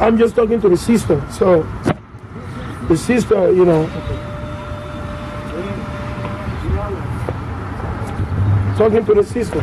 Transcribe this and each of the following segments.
I'm just talking to the sister. So the sister, you know, talking to the sister.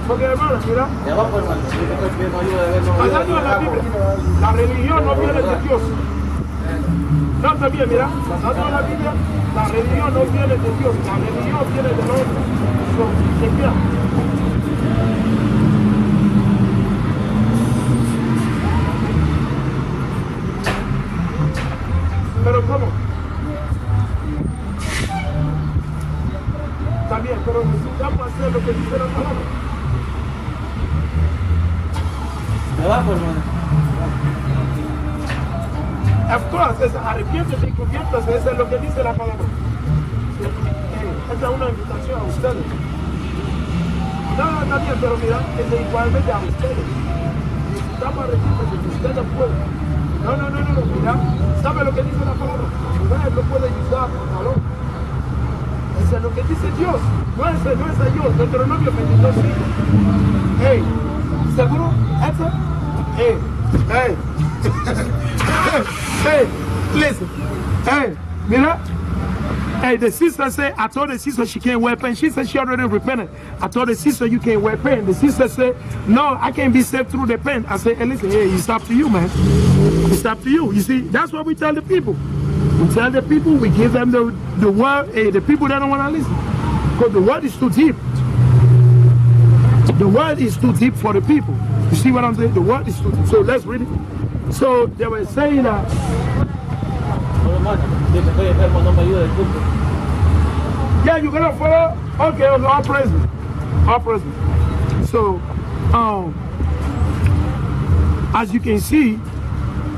Porque hermano, mira, pasando a la Biblia, la religión no viene de Dios. No, también, mira, pasando a la Biblia, la religión no viene de Dios, la religión viene del hombre. Chequea. Pero ¿cómo? También, pero necesitamos hacer lo que dice la palabra. Me va, pues, hermano. Of course, arrepiéntete y conviértase, eso es lo que dice la palabra. Esta es una invitación a ustedes. No, también, pero mira, es igualmente a ustedes. Necesitamos arrepiéntese, que ustedes pueden. No, mira, ¿sabe lo que dice la palabra? Ustedes lo pueden usar por valor. Eso es lo que dice Dios, no es Dios. Deuteronomy 22:5. Hey, ¿seguro? ¿Eso? Hey. Hey, listen. Hey, mira. Hey, the sister said, I told the sister she can't wear pain. She said she already repented. I told the sister you can't wear pain. The sister said, no, I can't be saved through the pain. I said, hey, listen, hey, it's up to you, man. It's up to you. You see, that's what we tell the people. We tell the people, we give them the word, hey, the people that don't want to listen. Because the word is too deep. The word is too deep for the people. You see what I'm saying? The word is too deep. So let's read it. So they were saying that. Yeah, you're gonna follow? Okay, all present. All present. So, as you can see,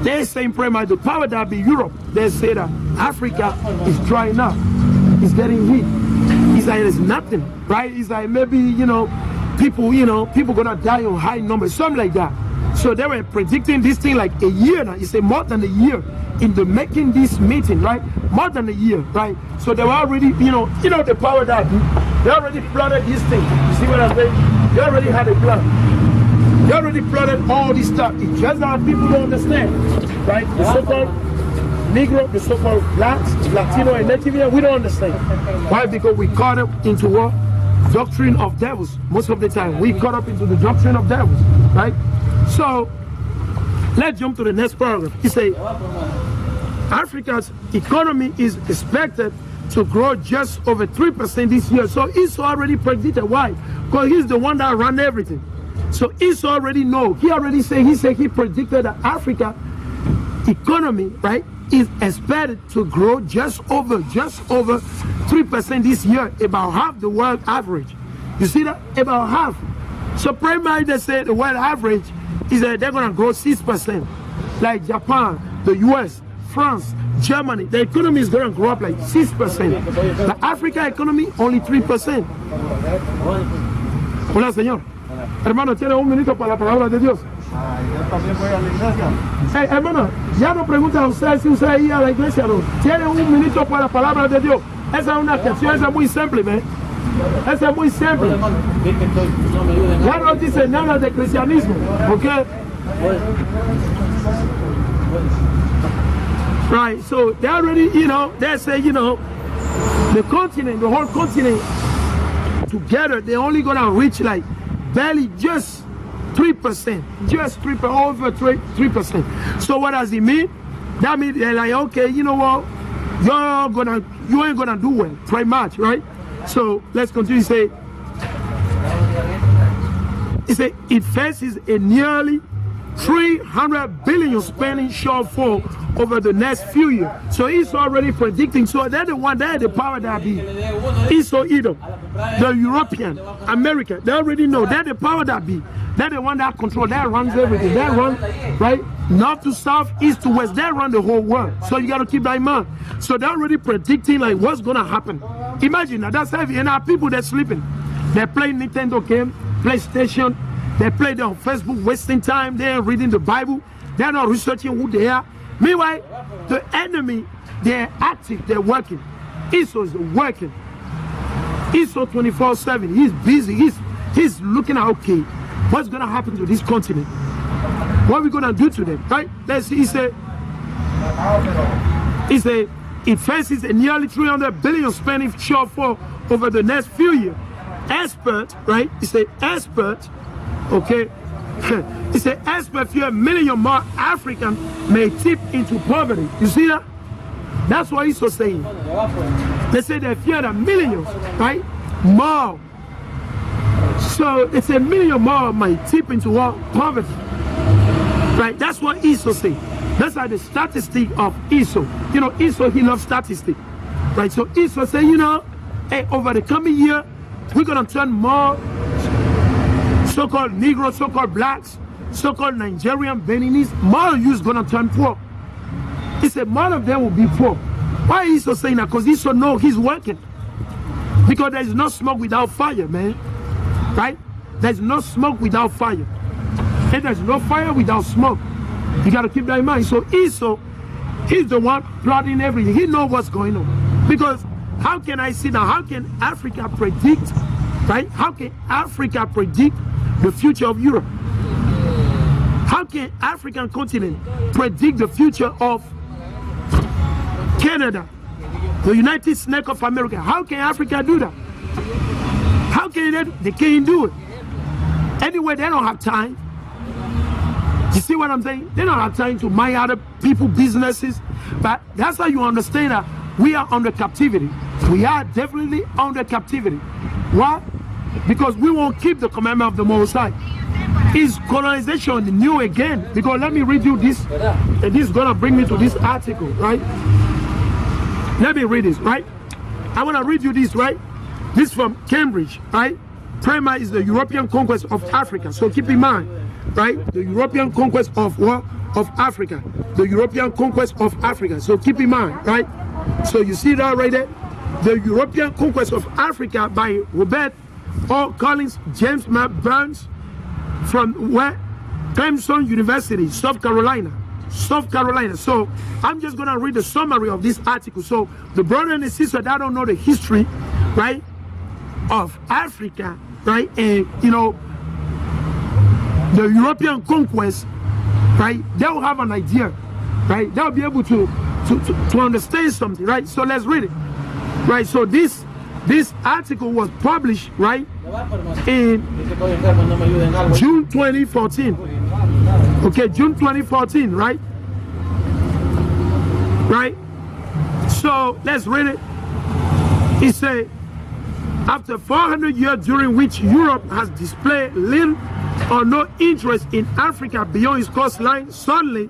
they're saying pretty much the power that be Europe. They say that Africa is drying up. It's getting heat. It's like there's nothing, right? It's like maybe, people gonna die on high numbers, something like that. So they were predicting this thing like a year now. It's more than a year in the making this meeting, right? More than a year, right? So they were already, the power that they already plotted this thing. You see what I'm saying? They already had a plan. They already plotted all this stuff. It's just that people don't understand, right? The so-called Negro, the so-called blacks, Latino, and Native, we don't understand. Why? Because we caught up into what? Doctrine of devils. Most of the time, we caught up into the doctrine of devils, right? So, let's jump to the next paragraph. He says, Africa's economy is expected to grow just over 3% this year. So he's already predicted. Why? Because he's the one that ran everything. So he's already know. He already said, he predicted that Africa economy, right, is expected to grow just over 3% this year, about half the world average. You see that? About half. So pretty much they say the world average is that they're gonna grow 6%. Like Japan, the US, France, Germany, the economy is gonna grow up like 6%. The Africa economy only 3%. Hola, señor. Hermano, ¿tiene un minuto para la palabra de Dios? Yo también voy a la iglesia. Hey, hermano, ya no pregunta a usted si usted iba a la iglesia o no. Tiene un minuto para la palabra de Dios. Esa es una cuestión, esa es muy simple, man. Esa es muy simple. Ya no dice nada de cristianismo, ¿ok? Right, so they already, they say, the continent, the whole continent together, they're only gonna reach like barely just 3%, just 3%, over 3%. So what does it mean? That means they're like, okay, you know what? You ain't gonna do well, pretty much, right? So let's continue to say, it faces a nearly 300 billion spending shortfall over the next few years. So he's already predicting. So they're the one, they're the power that be. He's so either the European, America, they already know they're the power that be. They're the one that control, that runs everything. They run, right? north to south, east to west. They run the whole world. So you got to keep that in mind. So they're already predicting like what's going to happen. Imagine that, that's heavy. And our people, they're sleeping. They're playing Nintendo game, PlayStation. They play there on Facebook, wasting time. They're reading the Bible. They're not researching who they are. Meanwhile, the enemy, they're active, they're working. Esau is working. Esau 24/7. He's busy. He's looking at, okay, what's going to happen to this continent? What are we going to do to them? Right? He said, it faces a nearly 300 billion spending shortfall over the next few years. Expert, right? He said, expert, okay? He said, expert fear 1 million more Africans may tip into poverty. You see that? That's what he's saying. They say they fear that millions, right? More. So they say 1 million more might tip into what? Poverty. Right? That's what Esau say. That's like the statistic of Esau. You know, Esau, he loves statistics. Right? So Esau say, you know, hey, over the coming year, we're going to turn more so-called Negroes, so-called blacks, so-called Nigerian, Beninese, more of you is going to turn poor. He said more of them will be poor. Why is Esau saying that? Because Esau knows he's working. Because there is no smoke without fire, man. Right? There's no smoke without fire. And there's no fire without smoke. You got to keep that in mind. So Esau, he's the one plotting everything. He knows what's going on. Because how can I see now? How can Africa predict, right? How can Africa predict the future of Europe? How can African continent predict the future of Canada, the United States of America? How can Africa do that? How can they can't do it? Anyway, they don't have time. You see what I'm saying? They don't have time to mind other people's businesses. But that's how you understand that we are under captivity. We are definitely under captivity. Why? Because we won't keep the commandment of the Most High. Is colonization new again? Because let me read you this, and this is gonna bring me to this article, right? Let me read this, right? I wanna read you this, right? This from Cambridge, right? Prima is the European conquest of Africa. So keep in mind, right? The European conquest of what? Of Africa. The European conquest of Africa. So keep in mind, right? So you see that right there? The European conquest of Africa by Robert O. Collins, James Burns, from where? Clemson University, South Carolina. South Carolina. So I'm just gonna read the summary of this article. So the brother and the sister that don't know the history, right, of Africa, right, and you know, the European conquest, right, they'll have an idea, right? They'll be able to understand something, right? So let's read it. Right, so this article was published, right, in June 2014. Okay, June 2014, right? Right? So let's read it. It says, after 400 years during which Europe has displayed little or no interest in Africa beyond its coastline, suddenly,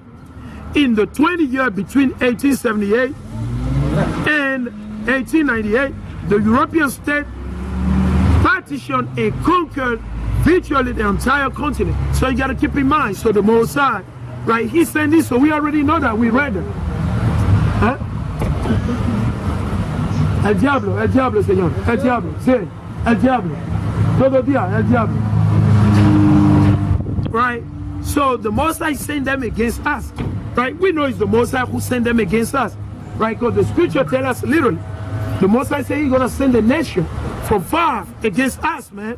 in the 20 years between 1878 and 1898, the European state partitioned and conquered virtually the entire continent. So you got to keep in mind. So the Mosai, right? He sent this, so we already know that. We read it. Huh? El diablo, señor. El diablo, sí. El diablo. Todo día, el diablo. Right? So the Mosai sent them against us. Right? We know it's the Mosai who sent them against us. Right? Because the scripture tells us literally, the Most High say he's gonna send a nation from far against us, man.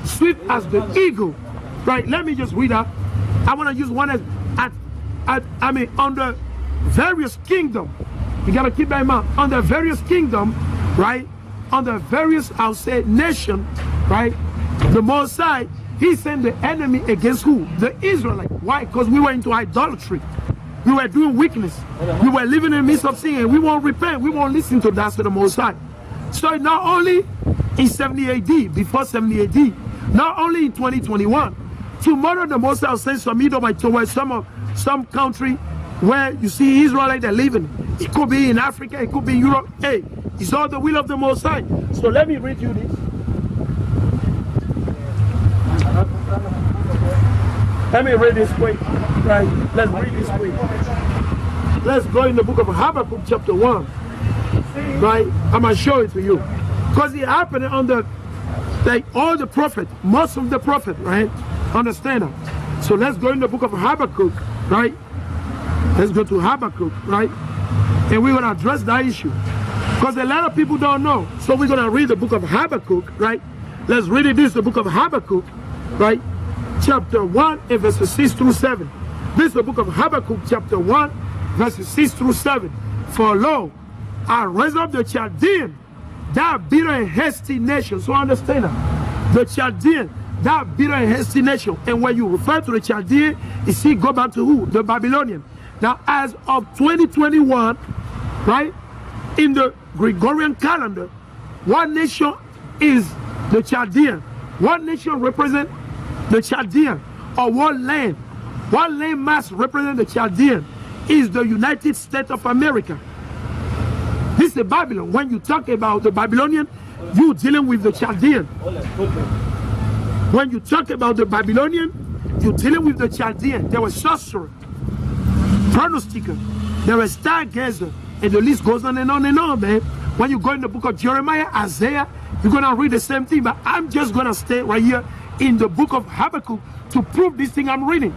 Swift as the eagle. Right? Let me just read that. I wanna use one as under various kingdom. You gotta keep that in mind. Under various kingdom, right? Under various, I'll say, nation, right? The Most High, he sent the enemy against who? The Israelites. Why? Because we were into idolatry. We were doing wickedness. We were living in the midst of sin, and we won't repent. We won't listen to that to the Most High. So not only in 70 AD, before 70 AD, not only in 2021, tomorrow the Most High will send some Edomite towards some country where you see Israelites are living. It could be in Africa, it could be in Europe. Hey, it's all the will of the Most High. So let me read you this. Let me read this quick. Right? Let's read this quick. Let's go in the book of Habakkuk chapter 1. Right? I'm going to show it to you. Because it happened on the, like all the prophet, most of the prophet, right? Understand that? So let's go in the book of Habakkuk, right? Let's go to Habakkuk, right? And we're going to address that issue. Because a lot of people don't know. So we're going to read the book of Habakkuk, right? Let's read it. This is the book of Habakkuk, right? Chapter 1 and verses 6 through 7. This is the book of Habakkuk, chapter 1, verses 6 through 7. For lo, I raise up the Chaldean, that bitter and hasty nation. So understand that. The Chaldean, that bitter and hasty nation. And when you refer to the Chaldean, you see, go back to who? The Babylonian. Now, as of 2021, right, in the Gregorian calendar, one nation is the Chaldean. One nation represents the Chaldean, or one land. One land must represent the Chaldean is the United States of America. This is Babylon. When you talk about the Babylonian, you're dealing with the Chaldean. When you talk about the Babylonian, you're dealing with the Chaldean. There was sorcerer, pronostiker, there was stargazer, and the list goes on and on and on, man. When you go in the book of Jeremiah, Isaiah, you're going to read the same thing, but I'm just going to stay right here in the book of Habakkuk to prove this thing I'm reading.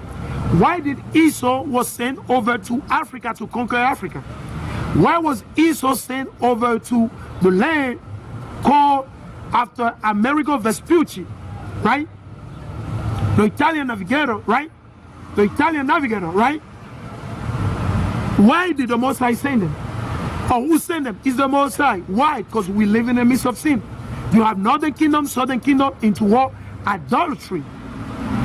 Why did Esau was sent over to Africa to conquer Africa? Why was Esau sent over to the land called after Amerigo Vespucci, right? The Italian navigator, right? The Italian navigator, right? Why did the Most High send them? Or who sent them? It's the Most High. Why? Because we live in the midst of sin. You have northern kingdom, southern kingdom into war, idolatry.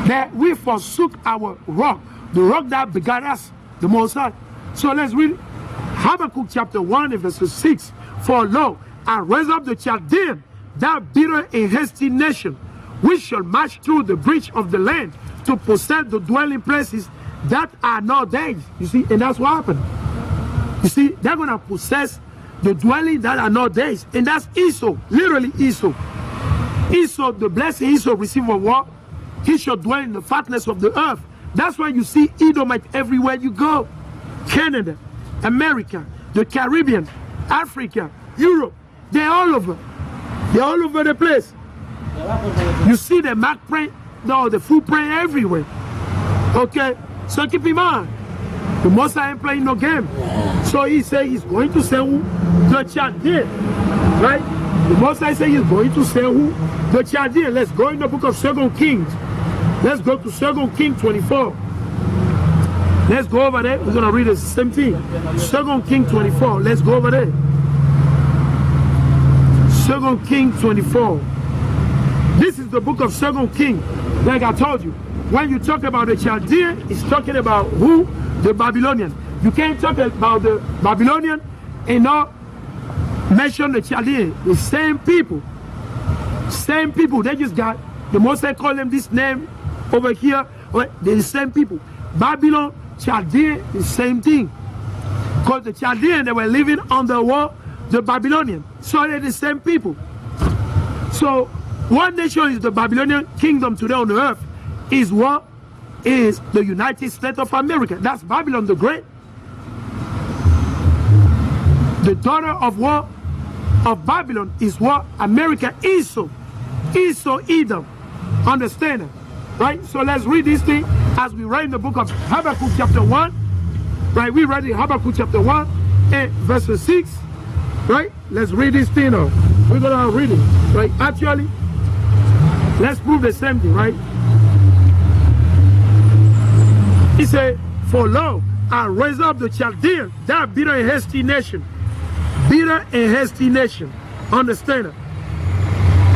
That we forsook our rock, the rock that begat us, the Most High. So let's read Habakkuk chapter 1 and verse 6. For lo, I raise up the Chaldean, that bitter and hasty nation, which shall march through the breach of the land to possess the dwelling places that are not theirs. You see, and that's what happened. You see, they're going to possess the dwelling that are not theirs. And that's Esau, literally Esau. Esau, the blessing Esau received from what? He shall dwell in the fatness of the earth. That's why you see Edomite everywhere you go. Canada, America, the Caribbean, Africa, Europe, they're all over. They're all over the place. You see the mark print, no, the footprint everywhere. Okay, so keep in mind, the Most High ain't playing no game. So he said he's going to send who? The Chaldean, right? The Most High said he's going to send who? The Chaldean. Let's go in the book of 2 Kings. Let's go to 2 Kings 24. Let's go over there. We're going to read the same thing. 2 Kings 24. Let's go over there. 2 Kings 24. This is the book of 2 Kings. Like I told you, when you talk about the Chaldean, it's talking about who? The Babylonian. You can't talk about the Babylonian and not mention the Chaldean. The same people. Same people. They just got, the Most High call them this name over here. They're the same people. Babylon, Chaldean, the same thing. Because the Chaldean, they were living under what? The Babylonian. So they're the same people. So one nation is the Babylonian kingdom today on the earth. Is what? Is the United States of America. That's Babylon the Great. The daughter of what? Of Babylon is what? America, Esau. Esau, Edom. Understand it? Right? So let's read this thing as we read in the book of Habakkuk chapter 1. Right? We read in Habakkuk chapter 1 and verse 6. Right? Let's read this thing now. We're going to read it. Right? Actually, let's prove the same thing, right? He said, for lo, I raise up the Chaldean, that bitter and hasty nation. Bitter and hasty nation. Understand it?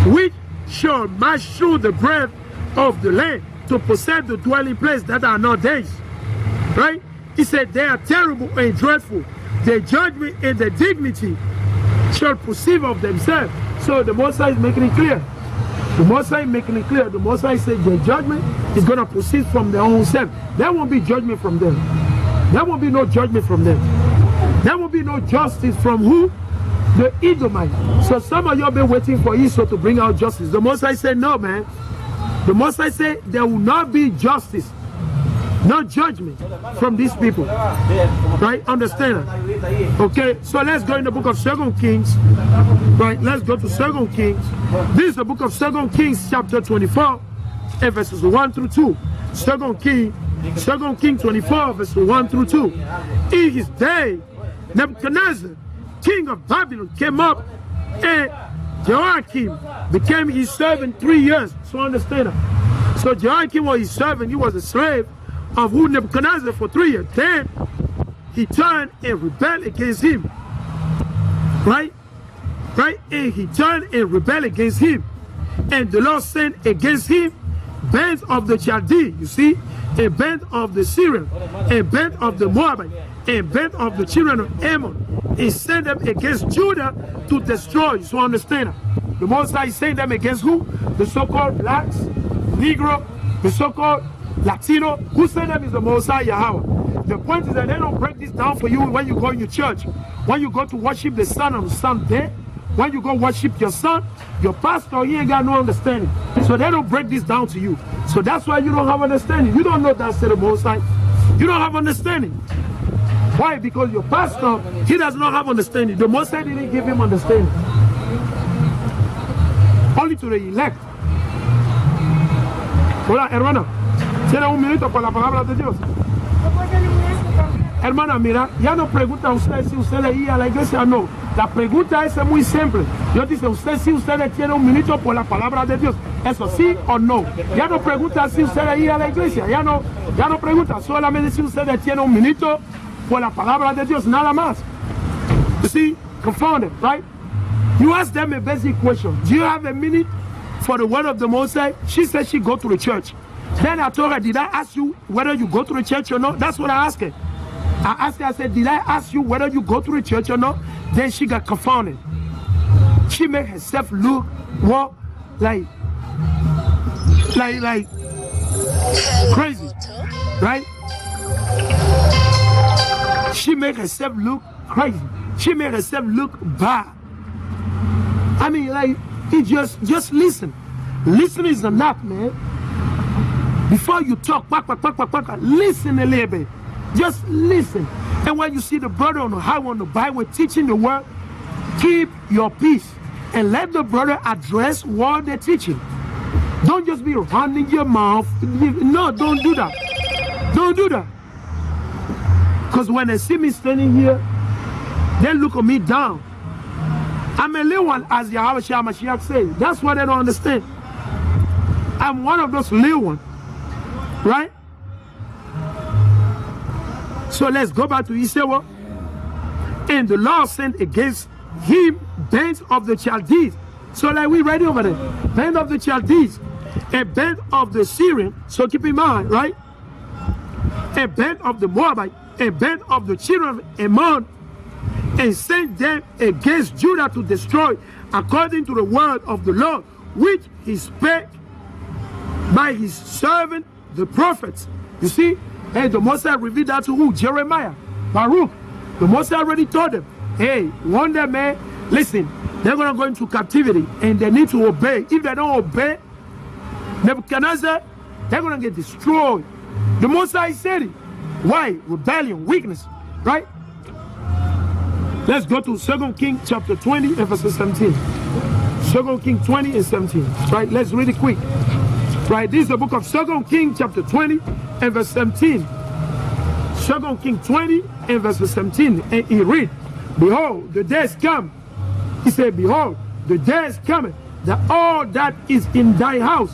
Which shall march through the breadth of the land to possess the dwelling place that are not theirs. Right? He said, they are terrible and dreadful. Their judgment and their dignity shall perceive of themselves. So the Most High is making it clear. The Most High making it clear. The Most High said their judgment is going to proceed from their own self. There won't be judgment from them. There won't be no judgment from them. There won't be no justice from who? The Edomite. So some of you have been waiting for Esau to bring out justice. The Most High said no, man. The Most High said there will not be justice No judgment from these people. Right? Understand? Okay, so let's go in the book of 2 Kings. Right, let's go to 2 Kings. This is the book of 2 Kings chapter 24 and verses 1 through 2. 2 Kings 24 verses 1 through 2. In his day, Nebuchadnezzar, king of Babylon, came up, and Jehoiakim became his servant 3 years. So understand that. So Jehoiakim was his servant. He was a slave of who Nebuchadnezzar for 3 years. Then he turned and rebelled against him. Right? And he turned and rebelled against him. And the Lord sent against him bands of the Chaldees, you see, a band of the Syrian, a band of the Moabite, a band of the children of Ammon. He sent them against Judah to destroy. So understand that. The Most High sent them against who? The so-called blacks, Negro, the so-called Latino. Who sent them is the Most High Yahweh. The point is that they don't break this down for you when you go in your church. When you go to worship the sun on Sunday, when you go worship your son, your pastor, he ain't got no understanding. So they don't break this down to you. So that's why you don't have understanding. You don't know that's the Most High. You don't have understanding. Why? Because your pastor, he does not have understanding. The Most High didn't give him understanding. Only to the elect. Hola, hermana. Tiene un minuto por la palabra de Dios. Hermana, mira, ya no pregunta a usted si usted leía a la iglesia o no. La pregunta es muy simple. Dios dice, usted si usted tiene un minuto por la palabra de Dios. Eso sí o no. Ya no pregunta si usted leía a la iglesia. Ya no pregunta. Solamente si usted tiene un minuto por la palabra de Dios. Nada más. You see, confounded, right? You ask them a basic question. Do you have a minute for the word of the Most High? She said she go to the church. Then I told her, did I ask you whether you go to the church or not? That's what I asked her. I asked her, I said, did I ask you whether you go to the church or not? Then she got confounded. She made herself look what like crazy, right? She made herself look crazy. She made herself look bad. I mean, like, it just listen. Listen is enough, man. Before you talk, listen a little bit. Just listen. And when you see the brother on the highway on the byway teaching the word, keep your peace and let the brother address what they're teaching. Don't just be running your mouth. No, don't do that. Don't do that. Because when they see me standing here, they look at me down. I'm a little one, as Yahweh Shah Mashiach says. That's what they don't understand. I'm one of those little ones. Right? So let's go back to Israel. And the Lord sent against him bands of the Chaldees. So like we read over there. Band of the Chaldees. A band of the Syrian. So keep in mind, right? A band of the Moabite. A band of the children of Ammon. And sent them against Judah to destroy, according to the word of the Lord, which he spake by his servant the prophets. You see? Hey, the Most High revealed that to who? Jeremiah, Baruch. The Most High already told them, hey, one day, man, listen, they're going to go into captivity and they need to obey. If they don't obey, Nebuchadnezzar, they're going to get destroyed. The Most High said it. Why? Rebellion, weakness, right? Let's go to 2 Kings chapter 20 and verse 17. 2 Kings 20 and 17. Right, let's read it quick. Right, this is the book of 2 Kings chapter 20 and verse 17. 2 Kings 20 and verse 17. And he read, behold, the days come. He said, behold, the days coming, that all that is in thy house,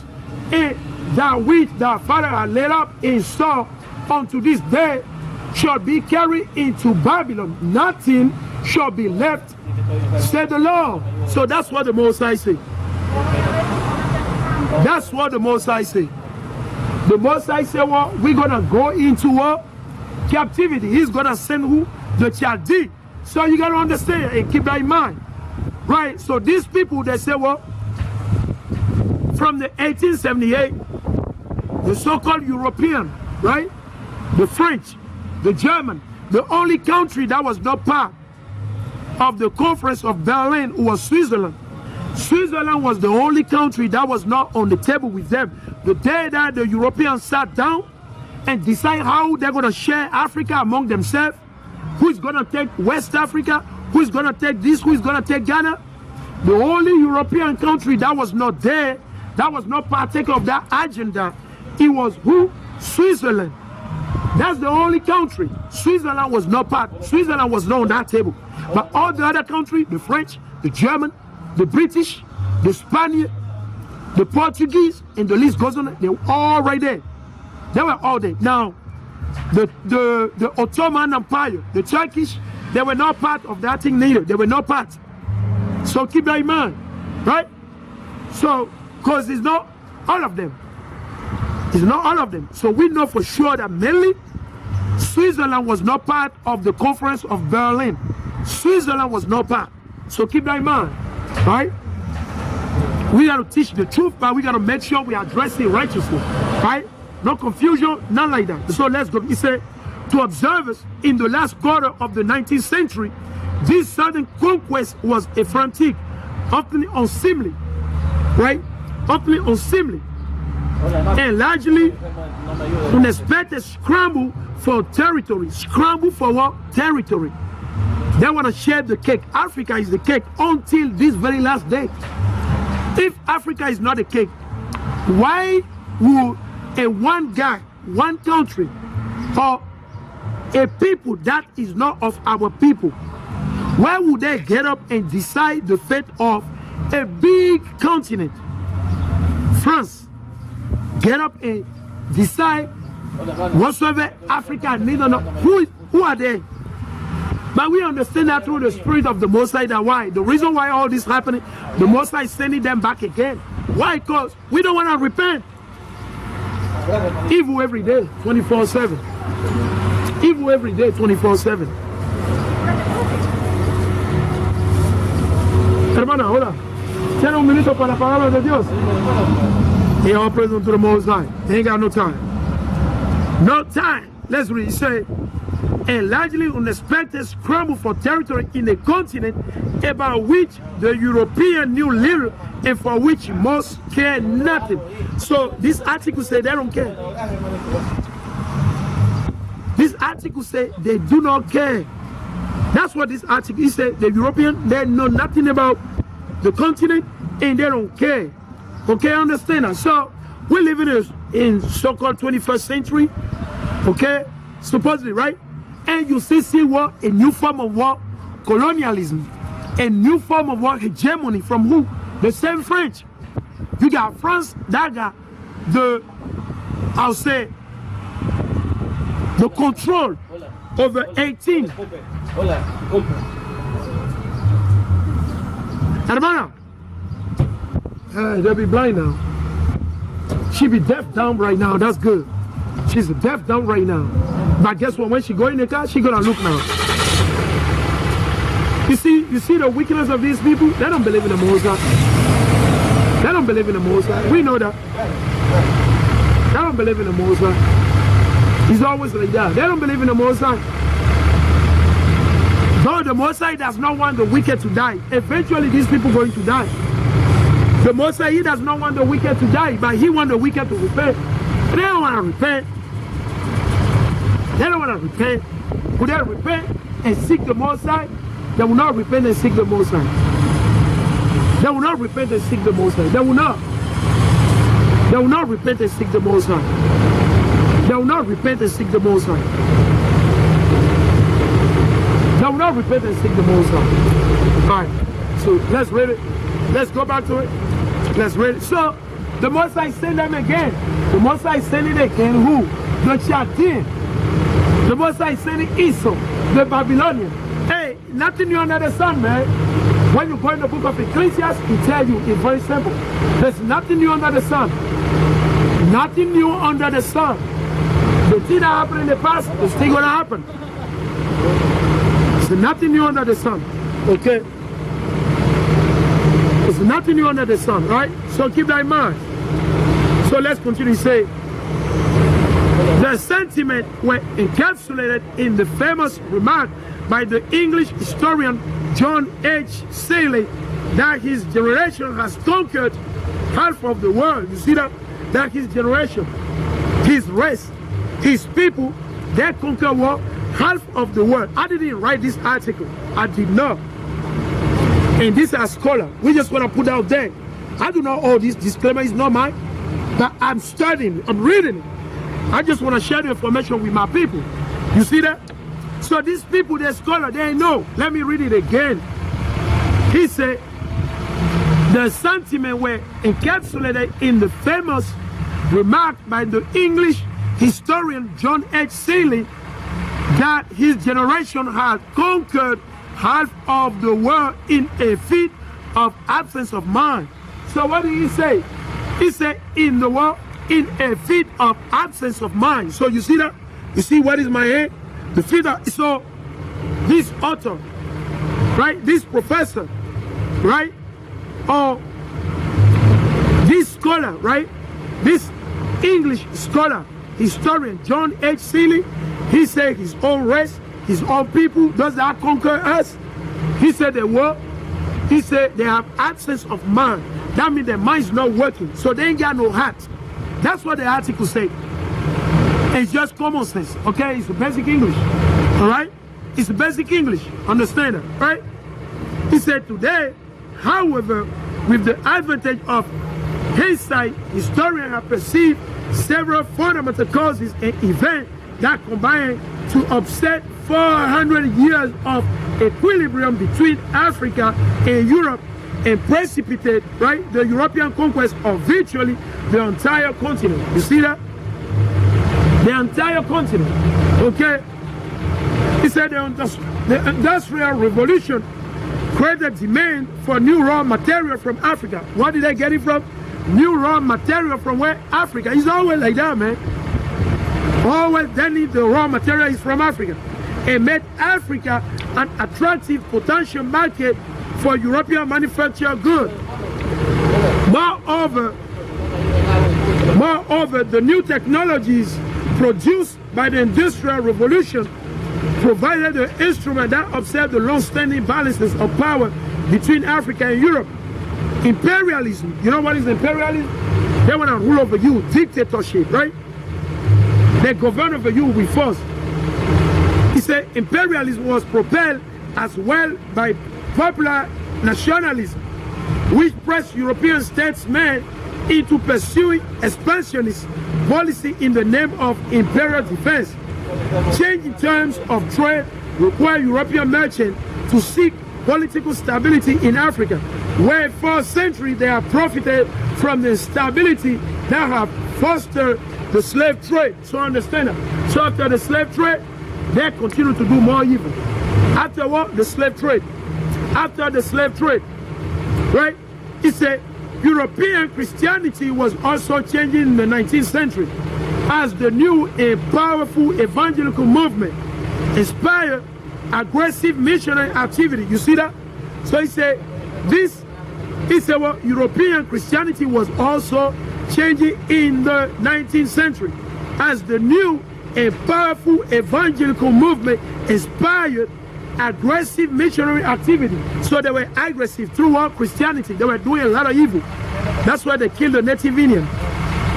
and that which thy father had laid up in store unto this day, shall be carried into Babylon. Nothing shall be left, said the Lord. So that's what the Most High said. That's what the Most High said. The Most High said, well, we're going to go into captivity. He's going to send who? The Chaldees. So you got to understand and keep that in mind. Right? So these people, they say, well, from the 1878, the so-called European, right? The French, the German, the only country that was not part of the conference of Berlin was Switzerland. Switzerland was the only country that was not on the table with them. The day that the Europeans sat down and decide how they're going to share Africa among themselves. Who's going to take West Africa? Who's going to take this? Who's going to take Ghana? The only European country that was not there, that was not partaker of that agenda, it was who? Switzerland. That's the only country. Switzerland was not part. Switzerland was not on that table. But all the other countries, the French, the German, the British, the Spaniard, the Portuguese, and the list goes on, they were all right there. They were all there. Now, the Ottoman Empire, the Turkish, they were not part of that thing neither. They were not part. So keep that in mind, right? So, because it's not all of them. It's not all of them. So we know for sure that mainly Switzerland was not part of the Conference of Berlin. Switzerland was not part. So keep that in mind, right? We got to teach the truth, but we got to make sure we address it righteously, right? No confusion, none like that. So let's go. He said, to observers in the last quarter of the 19th century, this sudden conquest was a frantic, often unseemly, right? Often unseemly, and largely unexpected scramble for territory. Scramble for what? Territory. They want to share the cake. Africa is the cake until this very last day. If Africa is not a cake, why would a one guy, one country, or a people that is not of our people, why would they get up and decide the fate of a big continent? France, get up and decide whatsoever Africa needs or not. Who are they? But we understand that through the spirit of the Most High, that why? The reason why all this happening, the Most High is sending them back again. Why? Because we don't want to repent. Evil every day, 24/7. Evil every day, 24/7. Hermana, hola. Tiene un minuto para la palabra de Dios. He all praise unto the Most High. They ain't got no time. No time. Let's read. He said, and largely unexpected scramble for territory in a continent about which the European knew little and for which most care nothing. So this article said they don't care. This article said they do not care. That's what this article said. The European, they know nothing about the continent and they don't care. Okay, understand that? So we're living in so-called 21st century. Okay, supposedly, right? And you see what? A new form of what? Colonialism. A new form of what? Hegemony from who? The same French. You got France that got the, I'll say, the control over 18. Hermana, they'll be blind now. She be deaf dumb right now. That's good. She's deaf dumb right now. But guess what? When she go in the car, she gonna look now. You see the weakness of these people? They don't believe in the Most High. They don't believe in the Most High. We know that. They don't believe in the Most High. He's always like that. They don't believe in the Most High. Though the Most High does not want the wicked to die. Eventually these people are going to die. The Most High, he does not want the wicked to die, but he wants the wicked to repent. They don't want to repent. They don't want to repent. Would they repent and seek the Most High? They will not repent and seek the Most High. They will not repent and seek the Most High. They will not. They will not repent and seek the Most High. They will not repent and seek the Most High. They will not repent and seek the Most High. Alright, so let's read it. Let's go back to it. Let's read it. So, the Most High send them again. The Most High sending again who? The Chaldean. The Most High sending Esau, the Babylonian. Hey, nothing new under the sun, man. When you go in the book of Ecclesiastes, it tells you it's very simple. There's nothing new under the sun. Nothing new under the sun. The thing that happened in the past is still gonna happen. There's nothing new under the sun. Okay? There's nothing new under the sun, right? So keep that in mind. So let's continue to say, the sentiment were encapsulated in the famous remark by the English historian John H. Seeley that his generation has conquered half of the world. You see that? That his generation, his race, his people, they conquer what? Half of the world. I didn't write this article. I did not. And this is a scholar. We just want to put out there. I do not, this disclaimer is not mine. But I'm studying, I'm reading it. I just want to share the information with my people. You see that? So these people, they're scholars, they know. Let me read it again. He said, the sentiment were encapsulated in the famous remark by the English historian John H. Seeley that his generation had conquered half of the world in a fit of absence of mind. So what did he say? He said, in the world, in a fit of absence of mind. So you see that? You see what is my head? The fit of, so this author, right? This professor, right? Or this scholar, right? This English scholar, historian, John H. Seeley, he said his own race, his own people, does that conquer us? He said the world, he said they have absence of mind. That means their mind's not working, so they ain't got no heart. That's what the article said. It's just common sense, okay? It's basic English, all right? It's basic English, understand that, right? He said today, however, with the advantage of hindsight, historians have perceived several fundamental causes and events that combine to upset 400 years of equilibrium between Africa and Europe and precipitate, right, the European conquest of virtually the entire continent. You see that? The entire continent, okay? He said the Industrial Revolution created demand for new raw material from Africa. Where did they get it from? New raw material from where? Africa. It's always like that, man. Always they need the raw material is from Africa. And made Africa an attractive potential market for European manufactured goods. Moreover, the new technologies produced by the Industrial Revolution provided the instrument that observed the long-standing balances of power between Africa and Europe. Imperialism, you know what is imperialism? They want to rule over you, dictatorship, right? They govern over you with force. He said imperialism was propelled as well by popular nationalism, which pressed European statesmen into pursuing expansionist policy in the name of imperial defense. Changing terms of trade require European merchants to seek political stability in Africa, where for centuries they have profited from the stability that have fostered the slave trade. So understand that. So after the slave trade, they continue to do more evil. After what? The slave trade. After the slave trade, right? He said European Christianity was also changing in the 19th century as the new and powerful evangelical movement inspired aggressive missionary activity. You see that? So he said European Christianity was also changing in the 19th century as the new and powerful evangelical movement inspired aggressive missionary activity. So they were aggressive throughout Christianity. They were doing a lot of evil. That's why they killed the Native Indian.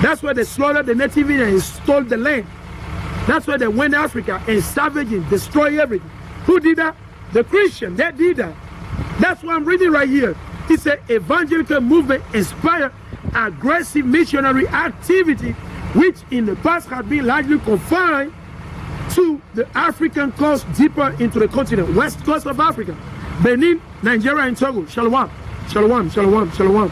That's why they slaughtered the Native Indian and stole the land. That's why they went to Africa and savaging, destroy everything. Who did that? The Christian. They did that. That's what I'm reading right here. He said evangelical movement inspired aggressive missionary activity, which in the past had been largely confined to the African coast deeper into the continent, west coast of Africa, Benin, Nigeria, and Togo. Shalom, shalom, shalom, shalom.